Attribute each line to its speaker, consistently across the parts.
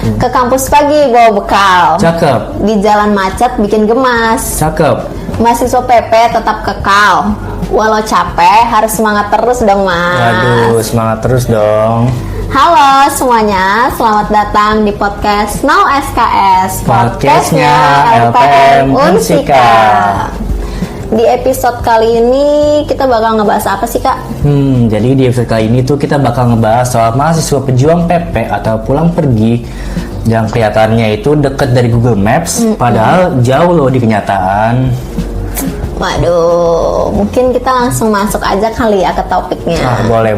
Speaker 1: Ke kampus pagi bawa bekal.
Speaker 2: Cakep.
Speaker 1: Di jalan macet bikin gemas.
Speaker 2: Cakep.
Speaker 1: Mahasiswa PP tetap kekal. Walau capek harus semangat terus dong Mas.
Speaker 2: Waduh, semangat terus dong.
Speaker 1: Halo semuanya, selamat datang di podcast Now SKS,
Speaker 2: Podcastnya LPM Unsika.
Speaker 1: Di episode kali ini kita bakal ngebahas apa sih Kak?
Speaker 2: Jadi di episode kali ini tuh kita bakal ngebahas soal mahasiswa pejuang PP atau pulang pergi yang kelihatannya itu deket dari Google Maps, padahal jauh loh di kenyataan.
Speaker 1: Waduh, mungkin kita langsung masuk aja kali ya ke topiknya.
Speaker 2: Boleh.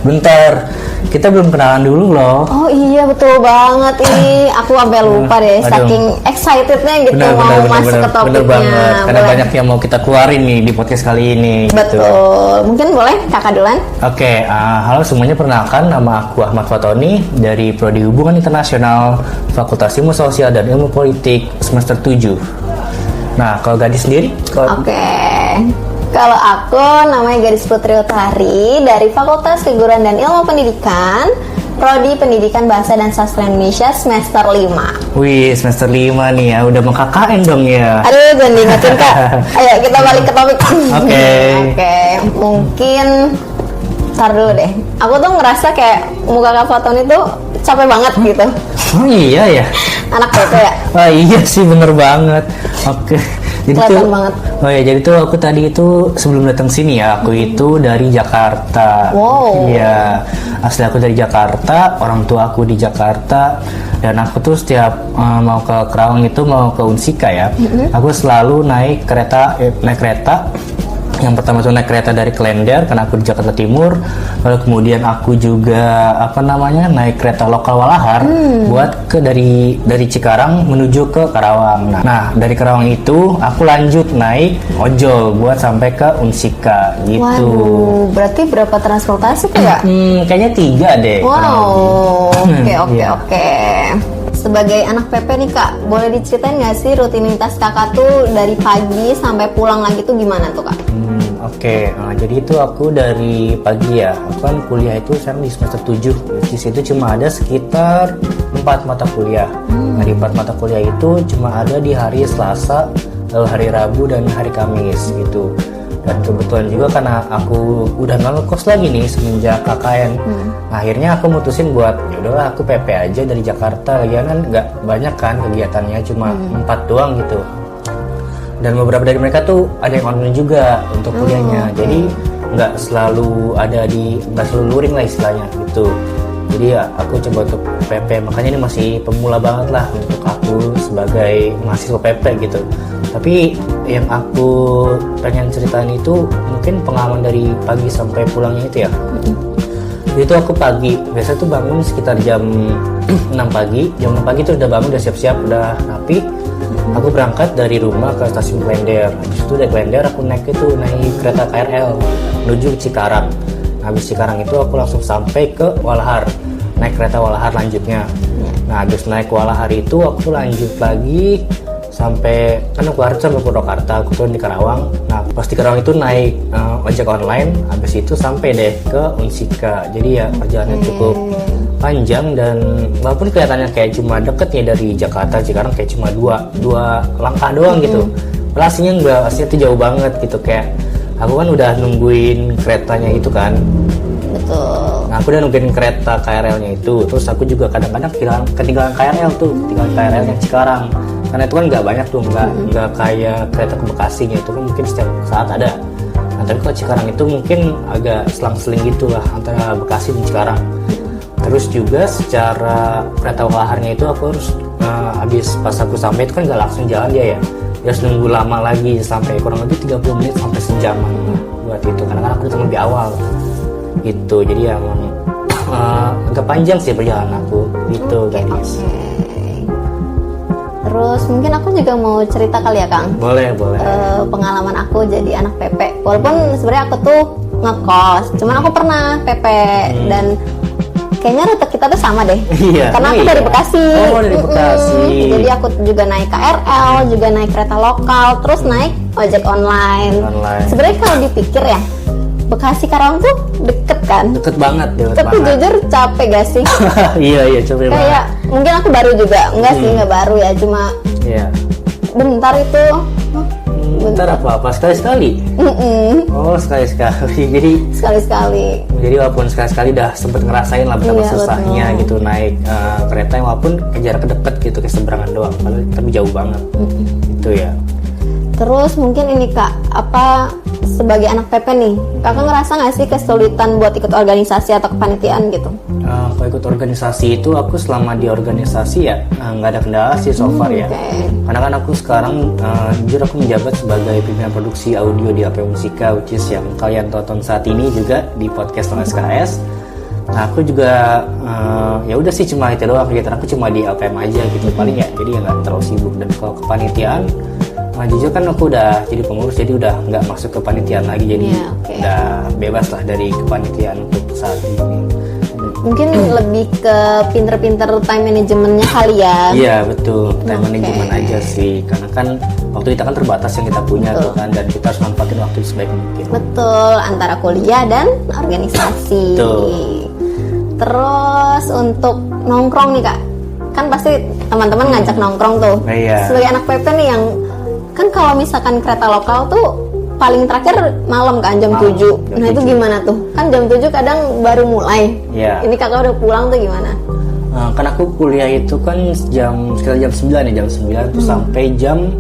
Speaker 2: Bentar, kita belum kenalan dulu loh.
Speaker 1: Oh iya betul banget ini, aku sampai lupa deh, saking excitednya gitu mau masuk ke topiknya.
Speaker 2: Bener banget, karena
Speaker 1: Boleh.
Speaker 2: banyak yang mau kita keluarin nih di podcast kali ini.
Speaker 1: Betul,
Speaker 2: Gitu.
Speaker 1: mungkin boleh kakak duluan.
Speaker 2: Oke, halo semuanya, perkenalkan nama aku Ahmad Fatoni dari Prodi Hubungan Internasional Fakultas Ilmu Sosial dan Ilmu Politik semester 7. Nah, kalau gadis sendiri?
Speaker 1: Oke. Kalau aku namanya Gadis Putri Utari dari Fakultas Keguruan dan Ilmu Pendidikan, Prodi Pendidikan Bahasa dan Sastra Indonesia semester 5.
Speaker 2: Wih, semester 5 nih ya, udah mau KKN dong ya.
Speaker 1: Aduh, jangan diingetin Kak. Ayo kita balik ke topik.
Speaker 2: Oke.
Speaker 1: Mungkin ntar dulu deh. Aku tuh ngerasa kayak muka Kak Fatoni tuh capek banget gitu.
Speaker 2: Oh iya ya?
Speaker 1: Anak PP ya?
Speaker 2: Wah iya sih, bener banget. Oke. Jadi
Speaker 1: Kelihatan banget.
Speaker 2: Oh ya, jadi tuh aku tadi itu sebelum datang sini ya, aku itu dari Jakarta.
Speaker 1: Wow.
Speaker 2: Iya, asli aku dari Jakarta, orang tua aku di Jakarta, dan aku tuh setiap mau ke Kerawang itu mau ke Unsika ya, aku selalu naik kereta. Yang pertama tuh naik kereta dari Klender karena aku di Jakarta Timur, lalu kemudian aku juga naik kereta lokal Walahar buat dari Cikarang menuju ke Karawang. Nah, dari Karawang itu aku lanjut naik ojol buat sampai ke Unsika gitu.
Speaker 1: Waduh, berarti berapa transportasi tuh ya?
Speaker 2: Kayaknya 3 deh.
Speaker 1: Wow, oke.
Speaker 2: Iya.
Speaker 1: Sebagai anak PP nih Kak, boleh diceritain nggak sih rutinitas kakak tuh dari pagi sampai pulang lagi tuh gimana tuh Kak?
Speaker 2: Oke, jadi itu aku dari pagi ya, aku kan kuliah itu sekarang di semester 7. Di situ cuma ada sekitar 4 mata kuliah. Nah, di 4 mata kuliah itu cuma ada di hari Selasa, lalu hari Rabu, dan hari Kamis gitu. Dan kebetulan juga karena aku udah nggak ngekos lagi nih semenjak KKN, akhirnya aku mutusin buat yaudahlah aku PP aja dari Jakarta. Lagian kan nggak banyak kan kegiatannya, cuma 4 doang gitu. Dan beberapa dari mereka tuh ada yang online juga untuk kuliahnya, jadi nggak selalu luring lah istilahnya gitu. Jadi ya aku coba untuk PP, makanya ini masih pemula banget lah untuk aku sebagai mahasiswa PP gitu. Tapi yang aku pengen ceritain itu mungkin pengalaman dari pagi sampai pulangnya itu ya. Itu aku pagi, biasa tuh bangun sekitar jam 6 pagi. Jam 6 pagi tuh udah bangun, udah siap-siap, udah rapi. Aku berangkat dari rumah ke stasiun Klender. Habis itu dari Klender aku naik kereta KRL menuju Cikarang. Habis Cikarang itu aku langsung sampai ke Walahar, naik kereta Walahar lanjutnya. Nah, habis naik Walahar itu aku lanjut lagi sampai sampai Purwakarta, aku turun di Karawang. Nah, pas di Karawang itu naik ojek online, habis itu sampai deh ke Unsika. Jadi ya perjalanan cukup panjang, dan walaupun kelihatannya kayak cuma deket ya dari Jakarta Cikarang, kayak cuma dua langkah doang gitu. Aslinya itu jauh banget gitu, kayak aku kan udah nungguin keretanya itu kan.
Speaker 1: Betul.
Speaker 2: Nah, aku udah nungguin kereta KRL-nya itu, terus aku juga kadang-kadang ketinggalan KRL tuh, ketinggalan KRL yang Cikarang. Karena itu kan nggak banyak tuh, nggak kayak kereta ke Bekasinya itu kan mungkin setiap saat ada. Nah, tapi kalau Cikarang itu mungkin agak selang-seling gitu lah antara Bekasi dan Cikarang. Terus juga secara kereta Walaharnya itu aku harus habis pas aku sampai itu kan nggak langsung jalan dia ya, harus nunggu lama lagi sampai kurang lebih 30 menit sampai sejaman buat itu, karena kan aku datang lebih awal gitu. Jadi ya agak panjang sih perjalanan aku gitu guys.
Speaker 1: Terus mungkin aku juga mau cerita kali ya Kang.
Speaker 2: Boleh.
Speaker 1: Pengalaman aku jadi anak PP. Walaupun sebenarnya aku tuh ngekos, cuman aku pernah PP dan kayaknya rute kita tuh sama deh.
Speaker 2: Iya.
Speaker 1: Karena aku dari Bekasi.
Speaker 2: Oh, dari Bekasi.
Speaker 1: Jadi aku juga naik KRL, juga naik kereta lokal, terus naik ojek online. Sebenarnya kalau dipikir ya, Bekasi Karawang tuh deket kan?
Speaker 2: Deket banget, deket
Speaker 1: Tapi
Speaker 2: banget.
Speaker 1: jujur capek gak sih?
Speaker 2: Iya capek banget.
Speaker 1: Kayak mungkin aku baru juga, enggak sih nggak baru ya, cuma
Speaker 2: Iya.
Speaker 1: bentar itu.
Speaker 2: Bentar apa sekali-sekali? Oh sekali-sekali. Jadi
Speaker 1: Sekali-sekali.
Speaker 2: walaupun sekali-sekali udah sempet ngerasain lah betapa
Speaker 1: Iya,
Speaker 2: susahnya
Speaker 1: betul.
Speaker 2: gitu naik kereta walaupun jarak deket gitu ke seberangan doang, padahal tapi jauh banget. Itu ya.
Speaker 1: Terus mungkin ini Kak, apa sebagai anak PP nih, Kakak ngerasa nggak sih kesulitan buat ikut organisasi atau kepanitiaan gitu?
Speaker 2: Kalau ikut organisasi itu aku selama di organisasi ya nggak ada kendala sih so far ya.
Speaker 1: Oke.
Speaker 2: Karena kan aku sekarang jujur aku menjabat sebagai pimpinan produksi audio di AP Musika, which is yang kalian tonton saat ini juga di podcast SKS. Nah aku juga ya udah sih cuma itu doang, kegiatan aku cuma di APM aja gitu paling ya, jadi ya nggak terlalu sibuk. Dan kalau kepanitiaan jujur kan aku udah jadi pengurus, jadi udah nggak masuk ke panitiaan lagi, jadi
Speaker 1: Iya, oke.
Speaker 2: udah bebas lah dari kepanitiaan untuk saat ini.
Speaker 1: Mungkin lebih ke pinter-pinter time manajemennya kali ya.
Speaker 2: Iya betul, time
Speaker 1: Oke.
Speaker 2: management aja sih, karena kan waktu kita kan terbatas yang kita punya tuh kan, dan kita harus manfaatin waktu sebaik mungkin.
Speaker 1: Betul, antara kuliah dan organisasi.
Speaker 2: Betul.
Speaker 1: Terus untuk nongkrong nih Kak, kan pasti teman-teman ngajak nongkrong tuh.
Speaker 2: Iya.
Speaker 1: Sebagai anak PP nih yang kan kalau misalkan kereta lokal tuh paling terakhir malam kan jam
Speaker 2: Malam,
Speaker 1: 7.
Speaker 2: jam
Speaker 1: Nah itu
Speaker 2: 7.
Speaker 1: gimana tuh? Kan jam 7 kadang baru mulai.
Speaker 2: Iya.
Speaker 1: Ini kakak udah pulang tuh gimana?
Speaker 2: Kan aku kuliah itu kan sekitar jam 9 ya, jam 9 tuh sampai jam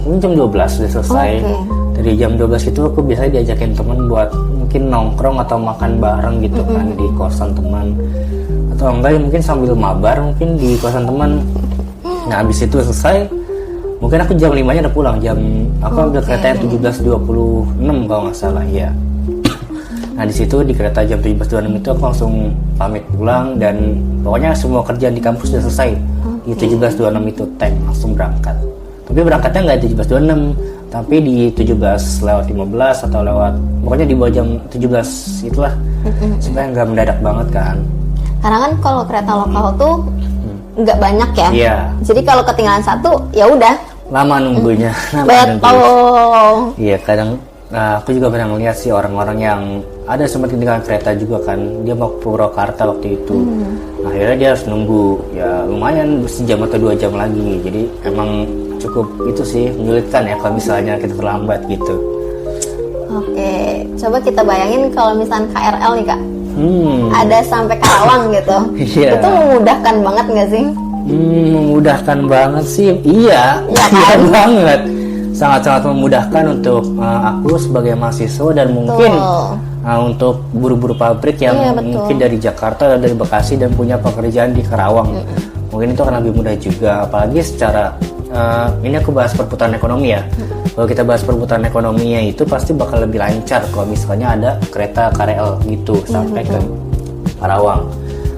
Speaker 2: mungkin jam 12 sudah selesai.
Speaker 1: Oke.
Speaker 2: Dari jam 12 itu aku biasanya diajakin temen buat mungkin nongkrong atau makan bareng gitu kan di kosan teman, atau enggak ya mungkin sambil mabar mungkin di kosan teman. Nah habis itu selesai mungkin aku jam 5 nya udah pulang, aku udah kereta 17.26 kalau nggak salah ya. Nah di situ di kereta jam 17.26 itu aku langsung pamit pulang, dan pokoknya semua kerjaan di kampus sudah selesai. Di 17.26 itu langsung berangkat. Tapi berangkatnya nggak di 17.26, tapi di 17:15 atau lewat, pokoknya di bawah jam 17 itulah, supaya nggak mendadak banget kan.
Speaker 1: Karena kan kalau kereta lokal tuh nggak banyak ya.
Speaker 2: Iya.
Speaker 1: Jadi kalau ketinggalan satu ya udah.
Speaker 2: Lama nunggunya.
Speaker 1: Betul.
Speaker 2: Iya kadang aku juga pernah ngeliat sih orang-orang yang ada sempat ketinggalan kereta juga kan, dia mau ke Purwakarta waktu itu. Akhirnya dia harus nunggu ya lumayan sejam atau 2 jam lagi, jadi emang cukup itu sih menyulitkan ya kalau misalnya kita terlambat gitu.
Speaker 1: Oke, coba kita bayangin kalau misalnya KRL nih Kak, ada sampai Karawang gitu.
Speaker 2: Iya.
Speaker 1: Itu memudahkan banget nggak sih?
Speaker 2: Memudahkan banget sih, iya,
Speaker 1: Iya
Speaker 2: iya
Speaker 1: kan?
Speaker 2: banget, sangat-sangat memudahkan untuk aku sebagai mahasiswa, dan mungkin untuk buru-buru pabrik yang
Speaker 1: Iya, betul.
Speaker 2: mungkin dari Jakarta dan dari Bekasi dan punya pekerjaan di Karawang, mungkin itu akan lebih mudah juga. Apalagi secara ini aku bahas perputaran ekonomi ya. Kalau kita bahas perputaran ekonominya itu pasti bakal lebih lancar kalau misalnya ada kereta KRL gitu sampai ke Karawang.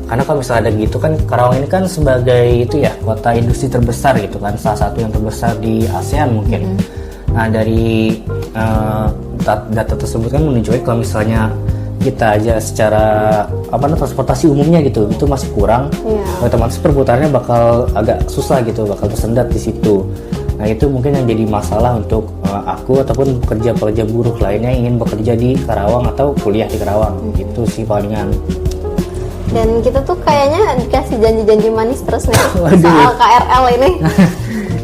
Speaker 2: Karena kalau misalnya ada gitu kan, Karawang ini kan sebagai itu ya kota industri terbesar gitu kan, salah satu yang terbesar di ASEAN mungkin. Nah dari data tersebut kan menunjukkan kalau misalnya kita aja secara transportasi umumnya gitu itu masih kurang, otomatis perputarannya bakal agak susah gitu, bakal tersendat di situ. Nah itu mungkin yang jadi masalah untuk aku ataupun pekerja-pekerja buruh lainnya yang ingin bekerja di Karawang atau kuliah di Karawang. Itu sih palingan.
Speaker 1: Dan kita tuh kayaknya dikasih janji-janji manis terus nih
Speaker 2: Waduh.
Speaker 1: soal KRL ini.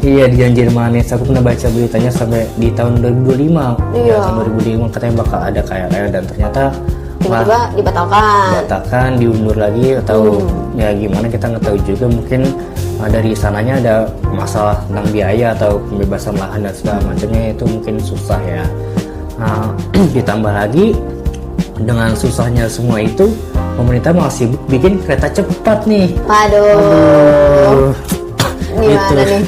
Speaker 2: Iya, dijanjir manis. Aku pernah baca beritanya sampai di tahun 2025.
Speaker 1: Iya.
Speaker 2: Ya, tahun 2025 katanya bakal ada KRL, dan ternyata
Speaker 1: Tiba-tiba dibatalkan.
Speaker 2: dibatalkan, diundur lagi, atau ya gimana kita nggak tahu juga. Mungkin dari sananya ada masalah tentang biaya atau pembebasan lahan dan segala macamnya, itu mungkin susah ya. Nah, ditambah lagi dengan susahnya semua itu, pemerintah masih bikin kereta cepat nih.
Speaker 1: Waduh. Gimana
Speaker 2: Gitu.
Speaker 1: nih?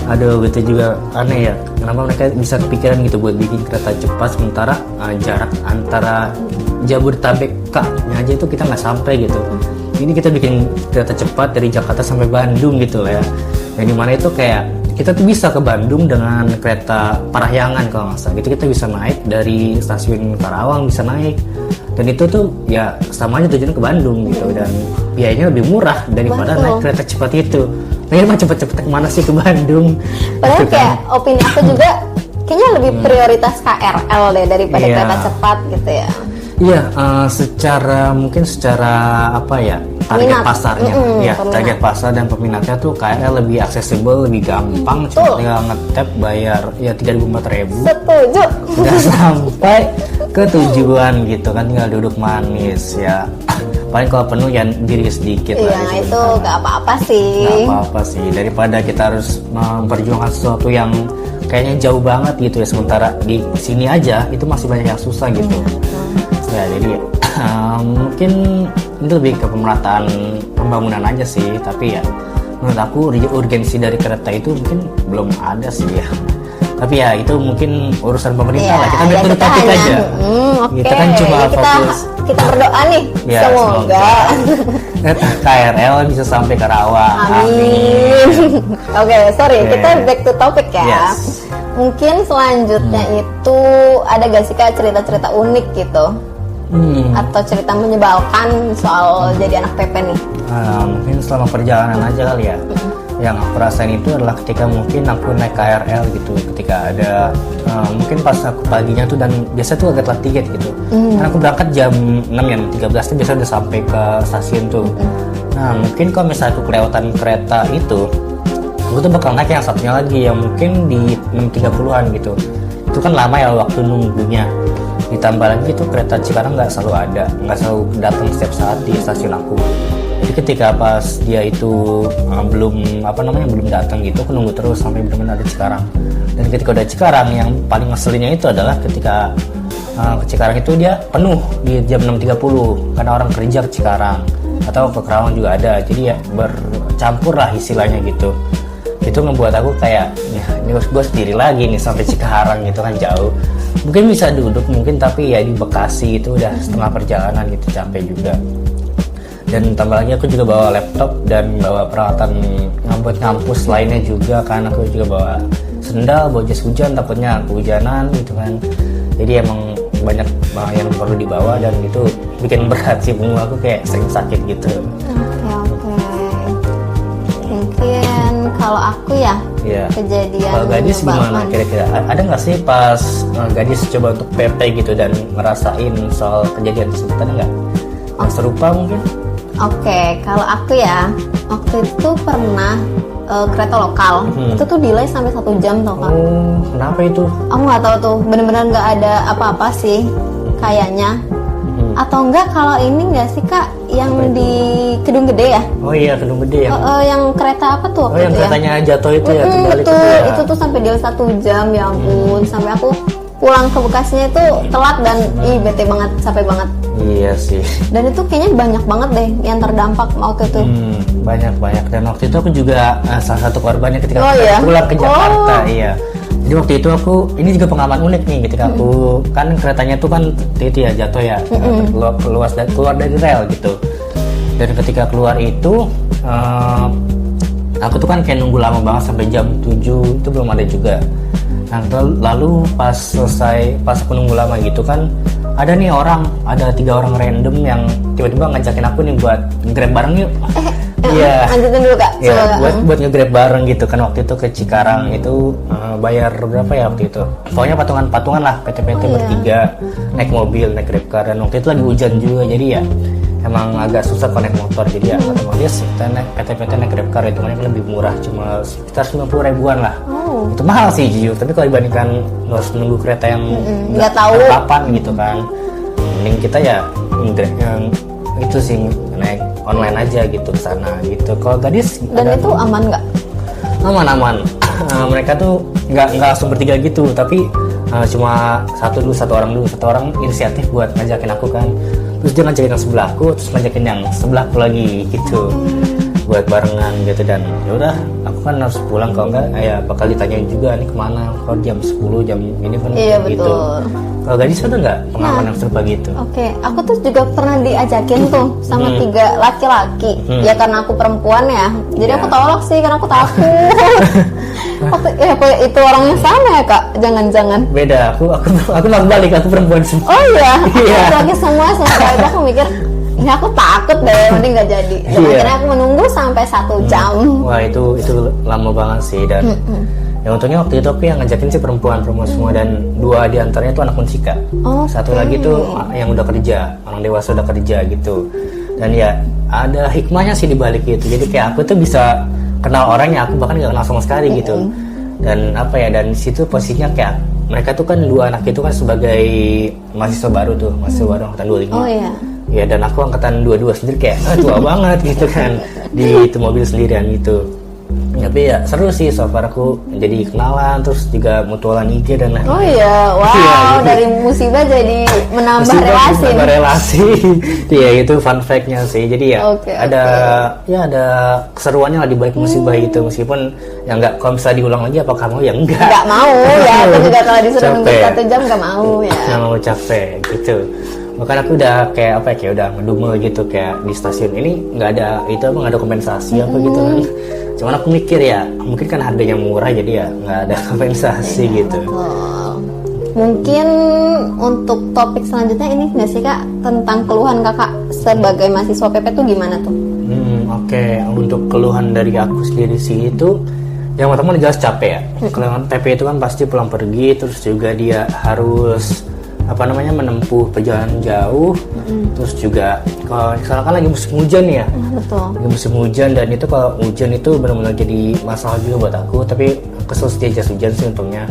Speaker 2: Aduh, itu juga aneh ya. Kenapa mereka bisa kepikiran gitu buat bikin kereta cepat, sementara jarak antara Jabodetabek nya aja itu kita nggak sampai gitu. Ini kita bikin kereta cepat dari Jakarta sampai Bandung gitu lah ya. Yang dimana itu kayak kita tuh bisa ke Bandung dengan kereta Parahyangan kalau nggak salah. Gitu kita bisa naik dari stasiun Karawang, bisa naik. Dan itu tuh ya sama aja tujuan ke Bandung gitu, dan biayanya lebih murah daripada
Speaker 1: Betul.
Speaker 2: naik kereta cepat itu. Nah ini mah cepet-cepet kemana sih ke Bandung?
Speaker 1: Padahal
Speaker 2: Gitu kan.
Speaker 1: kayak opini aku juga kayaknya lebih prioritas KRL deh daripada
Speaker 2: Iya.
Speaker 1: kereta cepat gitu ya.
Speaker 2: Iya, mungkin secara apa ya, target
Speaker 1: Minat.
Speaker 2: pasarnya, ya
Speaker 1: peminat.
Speaker 2: target pasar dan peminatnya tuh KRL lebih aksesibel, lebih gampang, cuma tinggal ngetap bayar ya 3.000-4.000
Speaker 1: Setuju.
Speaker 2: udah sampai ke tujuan gitu kan, tinggal duduk manis ya. Paling kalau penuh ya diri sedikit
Speaker 1: Iya,
Speaker 2: lah di
Speaker 1: itu
Speaker 2: sebentar.
Speaker 1: gak apa-apa sih.
Speaker 2: Nggak apa-apa sih, daripada kita harus memperjuangkan sesuatu yang kayaknya jauh banget gitu ya, sementara di sini aja itu masih banyak yang susah gitu. Ya jadi mungkin itu lebih ke pemerataan pembangunan aja sih, tapi ya menurut aku urgensi dari kereta itu mungkin belum ada sih ya. Tapi ya itu mungkin urusan pemerintah lah, kita
Speaker 1: ya
Speaker 2: biar topik
Speaker 1: hanya,
Speaker 2: aja.
Speaker 1: oke.
Speaker 2: Kita kan cuma
Speaker 1: Ya,
Speaker 2: fokus.
Speaker 1: kita berdoa nih,
Speaker 2: Ya,
Speaker 1: semoga.
Speaker 2: KRL bisa sampai ke Karawang.
Speaker 1: Amin. Oke, sorry,
Speaker 2: Oke.
Speaker 1: kita back to topic ya.
Speaker 2: Yes.
Speaker 1: Mungkin selanjutnya itu ada gak sih Kak cerita-cerita unik gitu? Atau cerita menyebalkan soal jadi anak PP nih?
Speaker 2: Mungkin selama perjalanan aja kali ya. Yang aku rasain itu adalah ketika mungkin aku naik KRL gitu, ketika ada mungkin pas aku paginya tuh, dan biasa tuh agak telat tiket gitu. Karena aku berangkat jam 6 ya, 13 tuh biasa udah sampai ke stasiun tuh. Nah mungkin kalau misalnya aku kelewatan kereta itu, aku tuh bakal naik yang satunya lagi yang mungkin di 6.30-an gitu. Itu kan lama ya waktu nunggunya. Ditambah lagi itu kereta Cikarang nggak selalu ada, nggak selalu datang setiap saat di stasiun aku. Jadi ketika pas dia itu belum datang gitu, aku nunggu terus sampai benar-benar ada Cikarang. Dan ketika udah Cikarang, yang paling ngeselinnya itu adalah ketika ke Cikarang itu dia penuh di jam 6.30 karena orang kerja ke Cikarang atau ke Kerawang juga ada. Jadi ya bercampur lah istilahnya gitu. Itu ngebuat aku kayak ya ini gue sendiri lagi nih sampai Cikarang gitu kan, jauh. Mungkin bisa duduk mungkin, tapi ya di Bekasi itu udah setengah perjalanan gitu, capek juga. Dan tambah lagi aku juga bawa laptop dan bawa peralatan buat ngampus lainnya juga kan. Aku juga bawa sendal, bawa jas hujan, takutnya kehujanan gitu kan. Jadi emang banyak yang perlu dibawa dan itu bikin berat sih, punggung aku kayak sering sakit gitu.
Speaker 1: Oke. Mungkin kalau aku ya,
Speaker 2: Iya.
Speaker 1: kejadian
Speaker 2: Kalau gadis gimana
Speaker 1: menyebalkan.
Speaker 2: kira-kira? Ada nggak sih pas gadis coba untuk PP gitu dan ngerasain soal kejadian tersebut, ada nggak? Yang serupa mungkin?
Speaker 1: Oke, kalau aku ya, waktu itu pernah kereta lokal, itu tuh delay sampai 1 jam tau Kak.
Speaker 2: Oh, kenapa itu?
Speaker 1: Aku nggak tahu tuh, bener-bener nggak ada apa-apa sih, kayaknya. Atau enggak kalau ini nggak sih Kak, yang
Speaker 2: Apa itu?
Speaker 1: di Kedung Gede ya?
Speaker 2: Oh iya, Kedung Gede ya.
Speaker 1: Yang kereta apa tuh
Speaker 2: Oh
Speaker 1: waktu
Speaker 2: yang
Speaker 1: itu ya?
Speaker 2: keretanya jatuh itu ya, terbalik
Speaker 1: itu,
Speaker 2: itu ya.
Speaker 1: itu tuh sampai delay 1 jam, ya ampun. Sampai aku pulang ke Bekasinya itu telat dan bete banget, capek banget.
Speaker 2: Iya sih.
Speaker 1: Dan itu kayaknya banyak banget deh yang terdampak waktu itu.
Speaker 2: Banyak. Dan waktu itu aku juga salah satu korbannya ketika
Speaker 1: Oh, iya?
Speaker 2: pulang ke Jakarta.
Speaker 1: Oh.
Speaker 2: Iya. Jadi waktu itu ini juga pengalaman unik nih, ketika aku kan keretanya tuh kan itu ya jatuh ya, keluar dari rel gitu. Dan ketika keluar itu aku tuh kan kayak nunggu lama banget sampai jam 7 itu belum ada juga. Nah lalu pas aku nunggu lama gitu kan, ada 3 orang random yang tiba-tiba ngajakin aku nih buat Grab bareng yuk. Iya.
Speaker 1: Lanjutin dulu Kak.
Speaker 2: Ya,
Speaker 1: Coba.
Speaker 2: buat nge-Grab bareng gitu kan. Waktu itu ke Cikarang itu bayar berapa ya waktu itu? Pokoknya patungan lah, PT-PT bertiga naik mobil, naik Grab car. Dan waktu itu lagi hujan juga, jadi ya emang agak susah connect motor. Jadi ya otomatis kita naik PT-PT naik Grab car itu kan lebih murah, cuma sekitar 90 ribuan lah. Itu mahal sih jujur, tapi kalau dibandingkan harus menunggu kereta yang
Speaker 1: nggak tahu
Speaker 2: kapan gitu kan, mending kita ya yang itu sih naik online aja gitu ke sana gitu. Kalau gadis
Speaker 1: Dan itu aman nggak?
Speaker 2: aman. Mereka tuh nggak langsung bertiga gitu, tapi cuma satu orang inisiatif buat ngajakin aku kan. Terus dia ngajakin yang sebelahku, terus ngajakin yang sebelahku lagi gitu, buat barengan gitu. Dan yaudah aku kan harus pulang, kalau enggak ya bakal ditanyain juga nih kemana, kalau jam 10 jam ini kan
Speaker 1: Iya,
Speaker 2: gitu.
Speaker 1: betul.
Speaker 2: Kalau gadis ada nggak pengalaman yang serupa gitu?
Speaker 1: Oke, aku tuh juga pernah diajakin tuh sama 3 laki-laki. Ya karena aku perempuan ya, jadi
Speaker 2: Iya.
Speaker 1: aku tolak sih karena aku takut. Apa itu orangnya sama ya Kak? Jangan-jangan.
Speaker 2: Beda, aku balik, aku perempuan semua.
Speaker 1: Oh iya,
Speaker 2: Iya.
Speaker 1: lagi semua itu aku mikir, ini aku takut deh, mending nggak jadi. Dan
Speaker 2: Iya.
Speaker 1: akhirnya aku menunggu sampai 1 jam.
Speaker 2: Wah itu lama banget sih. Dan Ya untungnya waktu itu aku yang ngajakin sih perempuan semua, dan 2 diantaranya tuh anak munsika. Satu lagi tuh yang udah kerja, orang dewasa udah kerja gitu. Dan ya ada hikmahnya sih di balik itu. Jadi kayak aku tuh bisa kenal orang yang aku bahkan gak kenal sama sekali gitu. Dan apa ya, dan di situ posisinya kayak mereka tuh kan 2 anak itu kan sebagai mahasiswa baru tuh, mahasiswa baru angkatan 25.
Speaker 1: Oh iya.
Speaker 2: Ya, dan aku angkatan 22 sendiri kayak tua banget gitu kan di itu mobil sendirian gitu. Tapi ya seru sih, so far aku jadi kenalan, terus juga mutualan IG dan lain-lain.
Speaker 1: Oh iya, wow,
Speaker 2: Iya, gitu.
Speaker 1: dari musibah jadi menambah
Speaker 2: Musibah
Speaker 1: relasi.
Speaker 2: menambah relasi. Iya, itu fun fact-nya sih. Jadi ya ada keseruannya lah di balik musibah itu, meskipun ya nggak, kalau bisa diulang lagi apakah mau, ya enggak.
Speaker 1: Nggak mau ya, aku juga kalau disuruh nunggu
Speaker 2: Capek.
Speaker 1: 1 jam nggak mau ya.
Speaker 2: Nggak mau, capek gitu. Bahkan aku udah kayak apa ya, kayak udah ngedumel gitu, kayak di stasiun ini nggak ada itu apa, nggak ada kompensasi apa gitu kan. Cuman aku mikir ya mungkin kan harganya murah, jadi ya nggak ada kompensasi gitu.
Speaker 1: Betul. Mungkin untuk topik selanjutnya ini nggak sih Kak, tentang keluhan Kakak sebagai mahasiswa PP tuh gimana tuh?
Speaker 2: Oke. Untuk keluhan dari aku sendiri sih itu yang pertama jelas capek ya. Keluhan PP itu kan pasti pulang pergi, terus juga dia harus menempuh perjalanan jauh. Terus juga kalau sekarang kan lagi musim hujan ya.
Speaker 1: Betul.
Speaker 2: Lagi musim hujan, dan itu kalau hujan itu benar-benar jadi masalah juga buat aku. Tapi kesel sih jas hujan sih untungnya.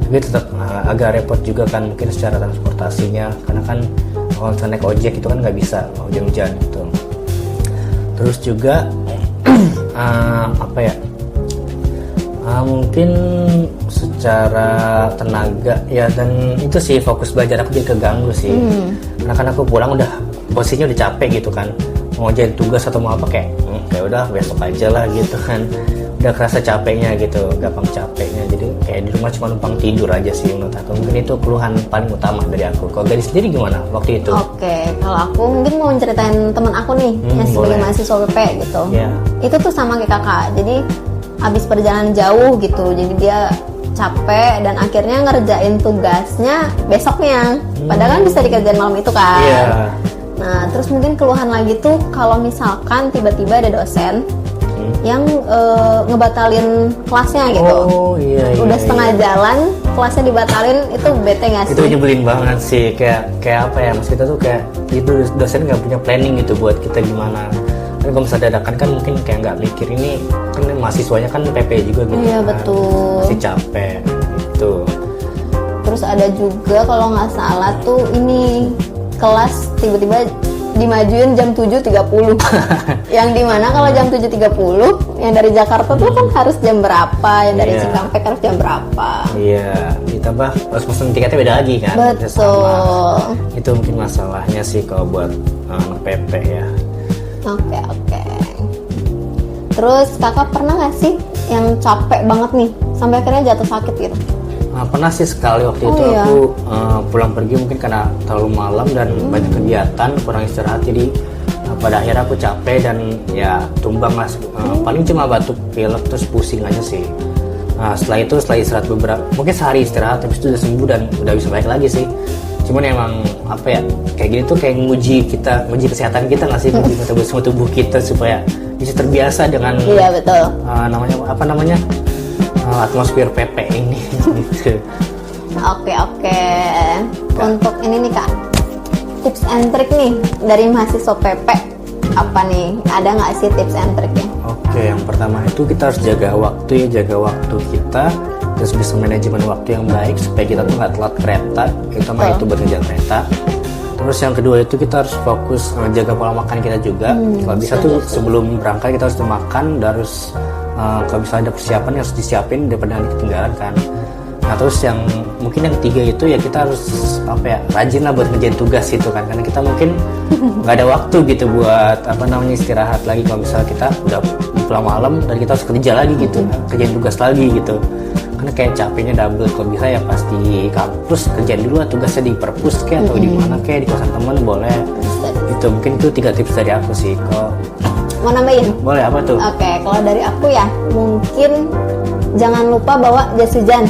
Speaker 2: Tapi tetap agak repot juga kan, mungkin secara transportasinya, karena kan kalau misalnya naik ojek itu kan nggak bisa kalau hujan-hujan gitu. Terus juga mungkin secara tenaga ya, dan itu sih fokus belajar aku jadi keganggu sih. Karena kan aku pulang udah posisinya udah capek gitu kan, mau jadi tugas atau mau apa kayak udah besok aja lah gitu kan. Udah kerasa capeknya gitu, gampang capeknya. Jadi kayak di rumah cuma numpang tidur aja sih menurut aku. Mungkin itu keluhan paling utama dari aku. Kalau Gadis sendiri gimana waktu itu?
Speaker 1: Oke, kalau aku mungkin mau ceritain teman aku nih yang sebagai mahasiswa PP gitu. Itu tuh sama kayak Kakak. Jadi habis perjalanan jauh gitu, jadi dia capek dan akhirnya ngerjain tugasnya besoknya. Padahal kan bisa dikerjain malam itu kan. Nah, terus mungkin keluhan lagi tuh kalau misalkan tiba-tiba ada dosen yang ngebatalin kelasnya gitu. Udah setengah jalan kelasnya dibatalin, itu bete nggak sih?
Speaker 2: Itu nyebelin banget sih, kayak apa ya, mas kita tuh kayak itu dosen nggak punya planning gitu buat kita gimana. Kan kalau misalnya dadakan kan mungkin kayak nggak mikir, ini kan mahasiswanya kan PP juga gitu.
Speaker 1: Iya,
Speaker 2: kan.
Speaker 1: betul.
Speaker 2: Masih capek gitu.
Speaker 1: Terus ada juga kalau nggak salah tuh ini kelas tiba-tiba dimajuin jam 7.30. Yang dimana kalau jam 7.30 yang dari Jakarta tuh kan harus jam berapa, yang dari Cikampek harus jam berapa. Iya,
Speaker 2: ditambah harus pesen tiketnya beda lagi kan.
Speaker 1: Betul.
Speaker 2: Itu mungkin masalahnya sih kalau buat anak PP ya.
Speaker 1: Oke. Terus Kakak pernah nggak sih yang capek banget nih sampai akhirnya jatuh sakit gitu?
Speaker 2: Pernah sih sekali waktu itu. Aku pulang pergi mungkin karena terlalu malam dan banyak kegiatan, kurang istirahat, jadi pada akhirnya aku capek dan ya tumbang mas. Paling cuma batuk pilek terus pusing aja sih. Nah setelah istirahat beberapa, mungkin sehari istirahat, habis itu udah sembuh dan udah bisa balik lagi sih. Cuman emang apa ya, kayak gini tuh kayak nguji kesehatan kita nggak sih, nguji metabolisme tubuh kita supaya bisa terbiasa dengan atmosfer PP ini. Gitu.
Speaker 1: Oke. Untuk ini nih Kak, tips and trick nih dari mahasiswa PP apa nih? Ada nggak sih tips and triknya?
Speaker 2: Oke, yang pertama itu kita harus jaga waktu kita, terus bisa manajemen waktu yang baik supaya kita tuh nggak telat kereta, terutama itu buat ngejar kereta. Terus yang kedua itu kita harus fokus jaga pola makan kita juga. Kalau bisa tuh sebelum berangkat kita harus makan, dan harus kalau bisa ada persiapan yang harus disiapin daripada nanti ketinggalan kan. Nah terus yang mungkin yang ketiga itu ya kita harus rajin lah buat ngerjain tugas itu kan, karena kita mungkin nggak ada waktu gitu buat istirahat lagi. Kalau misalnya kita udah pulang malam dan kita harus kerja lagi gitu, kerjain tugas lagi gitu, karena kayak capeknya double. Kalau bisa ya pas di kampus kerjain dulu lah tugasnya di perpus kayak atau di mana kayak di kosan teman boleh. Itu mungkin itu 3 tips dari aku sih. Kalau
Speaker 1: mau nambahin?
Speaker 2: Boleh, apa tuh?
Speaker 1: Oke, kalau dari aku ya mungkin jangan lupa bawa jas hujan.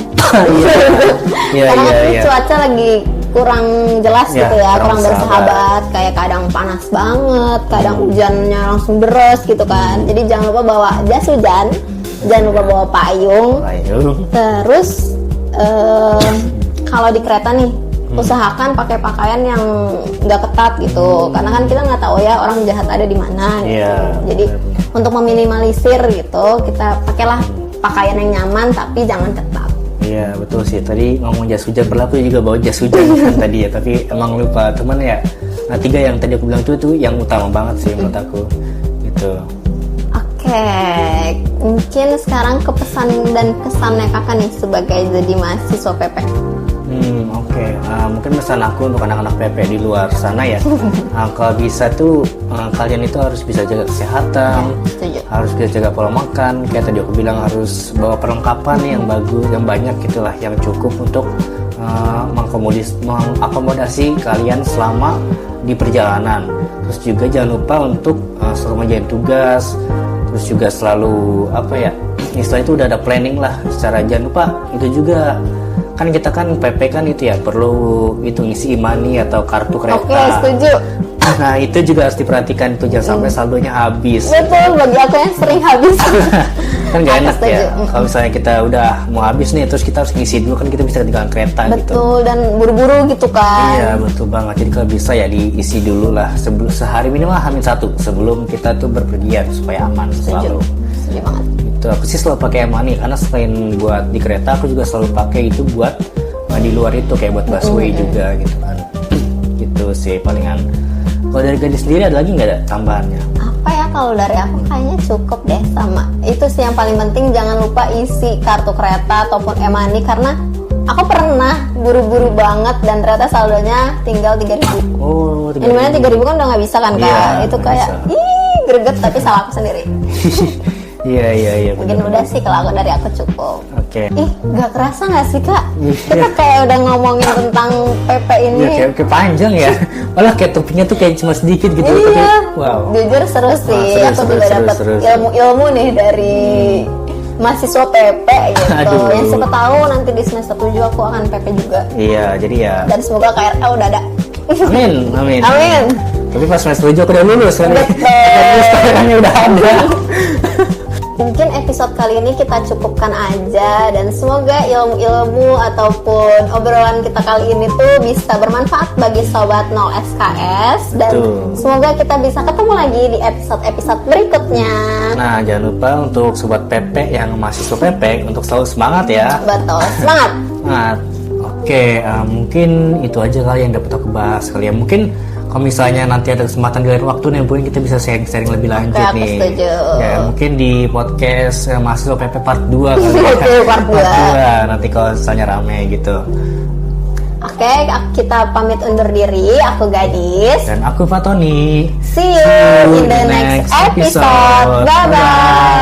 Speaker 1: Karena kan cuaca lagi kurang jelas gitu ya, kurang bersahabat, kayak kadang panas banget, kadang hujannya langsung deras gitu kan. Jadi jangan lupa bawa jas hujan Jangan lupa bawa payung. Terus kalau di kereta nih, usahakan pakai pakaian yang nggak ketat gitu, karena kan kita nggak tahu ya orang jahat ada di mana gitu. Jadi untuk meminimalisir gitu, kita pakailah pakaian yang nyaman tapi jangan ketat.
Speaker 2: Iya betul sih, tadi ngomong jas hujan berlaku juga bawa jas hujan kan tadi ya, tapi emang lupa teman ya. Nah 3 yang tadi aku bilang itu yang utama banget sih menurut aku gitu.
Speaker 1: Oke, mungkin sekarang ke pesan dan kesannya kakak nih sebagai jadi mahasiswa PP.
Speaker 2: Oke. Mungkin pesan aku untuk anak-anak PP di luar sana ya. Kalau bisa tuh kalian itu harus bisa jaga kesehatan, harus bisa jaga pola makan. Kayak tadi aku bilang harus bawa perlengkapan yang bagus, yang banyak gitulah, yang cukup untuk mengakomodasi kalian selama di perjalanan. Terus juga jangan lupa untuk selalu menjalankan tugas. Terus juga selalu istilah itu udah ada planning lah. Secara jangan lupa itu juga. Kan kita kan PP kan itu ya perlu itu ngisi e-money atau kartu kereta.
Speaker 1: Oke, setuju.
Speaker 2: Nah itu juga harus diperhatikan itu, jangan sampai saldonya habis.
Speaker 1: Betul, bagi aku yang sering habis.
Speaker 2: Kan gak enak ya kalau misalnya kita udah mau habis nih terus kita harus ngisi dulu, kan kita bisa ketinggalan kereta.
Speaker 1: Betul,
Speaker 2: gitu.
Speaker 1: Dan buru-buru gitu kan.
Speaker 2: Iya betul banget, jadi kalau bisa ya diisi dulu lah sehari minimal H-1 sebelum kita tuh berpergian supaya aman selalu.
Speaker 1: Setuju banget.
Speaker 2: Aku sih selalu pakai e-money karena selain buat di kereta aku juga selalu pakai itu buat di luar itu kayak buat busway juga gitu kan. Gitu sih palingan. Kalau dari gadis sendiri ada lagi nggak ada tambahannya?
Speaker 1: Apa ya, kalau dari aku kayaknya cukup deh sama itu sih yang paling penting. Jangan lupa isi kartu kereta ataupun e-money, karena aku pernah buru-buru banget dan ternyata saldonya tinggal 3.000.
Speaker 2: Oh, 3.000.
Speaker 1: Dimana 3.000 kan udah nggak bisa kan kak?
Speaker 2: Iya,
Speaker 1: itu kayak greget, tapi salah aku sendiri.
Speaker 2: Iya.
Speaker 1: Mungkin udah sih kalau dari aku cukup.
Speaker 2: Oke.
Speaker 1: Gak kerasa nggak sih kak? Kita kayak udah ngomongin tentang PP ini.
Speaker 2: Iya, kayak panjang ya. Malah kayak topiknya tuh kayak cuma sedikit gitu.
Speaker 1: Iya.
Speaker 2: Tapi, wow.
Speaker 1: Jujur seru sih. Aku juga dapat ilmu-ilmu nih dari mahasiswa PP gitu.
Speaker 2: Aduh.
Speaker 1: Yang siapa tahu nanti di semester 7 aku akan PP juga.
Speaker 2: Iya, jadi ya.
Speaker 1: Dan semoga KRL udah ada.
Speaker 2: Amin.
Speaker 1: Amin.
Speaker 2: Tapi pas semester 7 aku udah lulus kan.
Speaker 1: Betul.
Speaker 2: Udah ada.
Speaker 1: Mungkin episode kali ini kita cukupkan aja, dan semoga ilmu-ilmu ataupun obrolan kita kali ini tuh bisa bermanfaat bagi sobat 0 SKS, dan semoga kita bisa ketemu lagi di episode-episode berikutnya.
Speaker 2: Nah, jangan lupa untuk sobat PP yang mahasiswa PP untuk selalu semangat ya.
Speaker 1: Betul, semangat.
Speaker 2: Oke, mungkin itu aja kali yang dapat aku bahas kali ya. Mungkin kalau misalnya nanti ada kesempatan di lain waktu nih, mungkin kita bisa sharing lebih lanjut nih.
Speaker 1: Setuju.
Speaker 2: Ya, mungkin di podcast mahasiswa PP part 2 kali ya.
Speaker 1: Oke, part 2.
Speaker 2: Nanti kalau misalnya rame gitu.
Speaker 1: Oke, kita pamit undur diri. Aku Gadis.
Speaker 2: Dan aku Fatoni.
Speaker 1: See you in the next episode. Bye-bye.